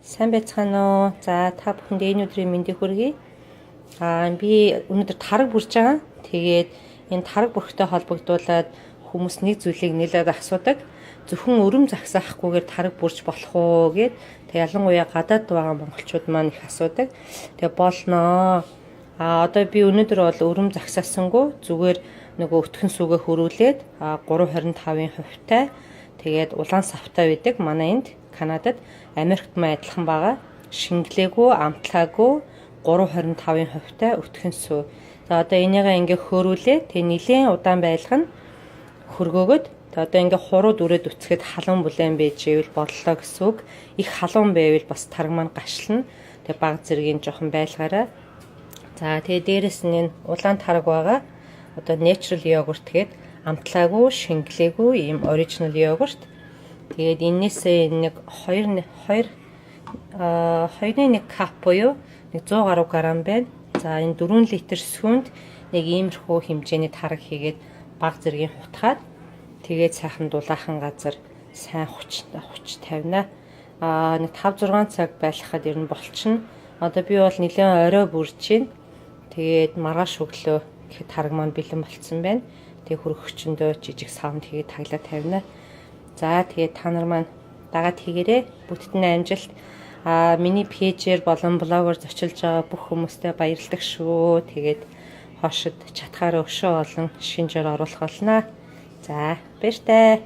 Сайн байцгаана уу? За та бүхэнд энэ өдрийн мэндийг хүргэе. Би өнөөдөр тараг бүрж байгаа. Тэгээд энэ тараг бүрхтэй холбогдуулаад хүмүүс нэг зүйлийг нэлээд асуудаг. Зөвхөн өрөм загсаахгүйгээр тараг бүрж болох уу гэд. Тэг ялангуяа гадаад байгаа монголчууд маань их асуудаг. Тэг болноо. Одоо би өнөөдөр бол өрөм загсаасангүй зүгээр нөгөө өтгөн сүгэ хөрүүлээд 3.25-ын хувьтай тэгээд улаан савтай байдаг. Манай энд Канадад Америкт маа адилхан байгаа. Шингэлээгүй, амтлаагүй 3.25-ын хувьтай өтгөн сүү. За одоо энийгээ ингээ хөөрүүлээ. Тэг нэлээд удаан байлгана. Хөргөөгд одоо ингээ хурууд үрээд үцгээд халуун бүлээн байж ивэл боллоо гэсэн үг. Их халуун байвал бас тараг маань гашлна. Тэг баг зэргийн жоохон байлгаарай. За тэгээ дээрэс нь энэ улаан тараг байгаа. Одоо natural yogurt гээд амтлаагүй, шингэлээгүй ийм original yogurt. Тэгээд энээсээ нэг 2.1 кап буюу 100 гаруй грамм байна. За энэ 4 литр сүүнд нэг иймэрхүү хэмжээний тараг хийгээд баг зэргийн хутгаад тэгээд сайхан дулаахан газар сайн хуч тавина. Нэг 5-6 цаг байлгахад ер нь болчихно. Одоо би бол нэлээд орой бүрж чинь. Тэгээд маргааш өглөө гэхэд тараг маань бэлэн болцсон байна. Тэгээд хөргөгчөндөө жижиг саунд хийгээд таглаа тавина. За тэгээд та нар маань дагаад хийгээрэй. Бүгдд нь амжилт. Миний пэйжээр болон блогоор зочилж байгаа бүх хүмүүстээ баярлалаа шүү. Тэгээд хошид чатгаараа өшөө олон шинжээр оруулах болно. За баяртай.